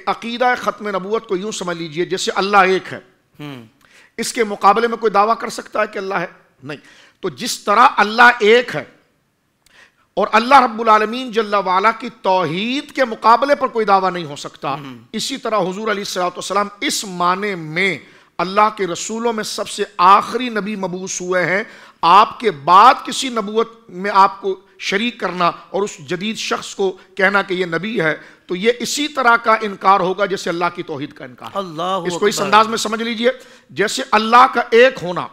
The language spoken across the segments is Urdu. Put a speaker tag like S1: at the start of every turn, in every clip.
S1: عقیدہ ختم نبوت کو یوں سمجھ لیجئے جیسے اللہ ایک ہے، اس کے مقابلے میں کوئی دعویٰ کر سکتا ہے کہ اللہ ہے؟ نہیں۔ تو جس طرح اللہ ایک ہے اور اللہ رب العالمین جل وعلا کی توحید کے مقابلے پر کوئی دعویٰ نہیں ہو سکتا، اسی طرح حضور علیہ السلام اس معنی میں اللہ کے رسولوں میں سب سے آخری نبی مبعوث ہوئے ہیں۔ آپ کے بعد کسی نبوت میں آپ کو شریک کرنا اور اس جدید شخص کو کہنا کہ یہ نبی ہے، تو یہ اسی طرح کا انکار ہوگا جیسے اللہ کی توحید کا انکار۔ اس کو اس انداز میں سمجھ لیجئے، جیسے اللہ کا ایک ہونا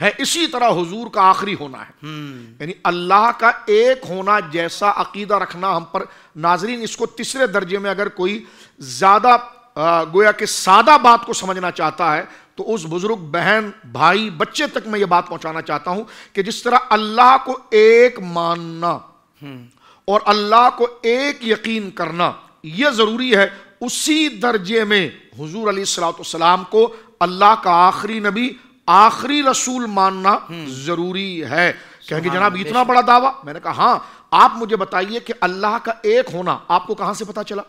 S1: ہے اسی طرح حضور کا آخری ہونا ہے، یعنی اللہ کا ایک ہونا جیسا عقیدہ رکھنا ہم پر۔ ناظرین، اس کو تیسرے درجے میں اگر کوئی زیادہ گویا کہ سادہ بات کو سمجھنا چاہتا ہے تو اس بزرگ، بہن، بھائی، بچے تک میں یہ بات پہنچانا چاہتا ہوں کہ جس طرح اللہ کو ایک ماننا اور اللہ کو ایک یقین کرنا یہ ضروری ہے، اسی درجے میں حضور علیہ السلام کو اللہ کا آخری نبی، آخری رسول ماننا ضروری ہے۔ کہیں گے جناب اتنا بڑا دعویٰ؟ میں نے کہا ہاں۔ آپ مجھے بتائیے کہ اللہ کا ایک ہونا آپ کو کہاں سے پتا چلا؟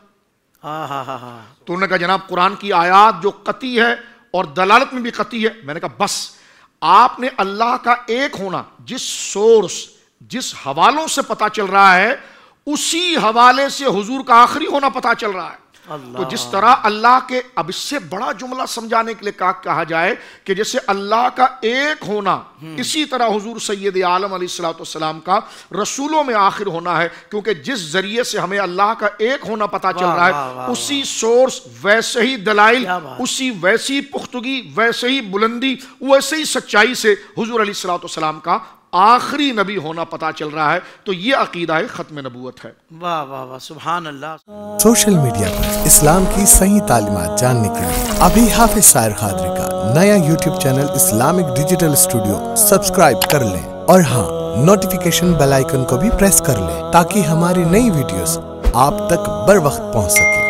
S1: تو انہوں نے کہا جناب قرآن کی آیات جو قطعی ہے اور دلالت میں بھی قطعی ہے۔ میں نے کہا بس آپ نے اللہ کا ایک ہونا جس سورس، جس حوالوں سے پتا چل رہا ہے، اسی حوالے سے حضور کا آخری ہونا پتا چل رہا ہے۔ تو جس طرح اللہ کے، اب اس سے بڑا جملہ سمجھانے کے لیے کہا جائے کہ جیسے اللہ کا ایک ہونا اسی طرح حضور سید عالم علیہ السلام کا رسولوں میں آخر ہونا ہے، کیونکہ جس ذریعے سے ہمیں اللہ کا ایک ہونا پتا چل رہا ہے اسی سورس، ویسے ہی دلائل، اسی ویسی پختگی، ویسے ہی بلندی، ویسے ہی سچائی سے حضور علیہ السلام کا آخری نبی ہونا پتا چل رہا ہے۔ تو یہ عقیدہ ختم نبوت ہے۔
S2: واہ واہ واہ، سبحان اللہ۔
S3: سوشل میڈیا پر اسلام کی صحیح تعلیمات جاننے کے لیے ابھی حافظ سائر قادری کا نیا YouTube channel Islamic digital studio subscribe کر لیں، اور ہاں، نوٹیفیکیشن بیل آئیکن کو بھی پریس کر لیں تاکہ ہماری نئی ویڈیوز آپ تک بر وقت پہنچ سکے۔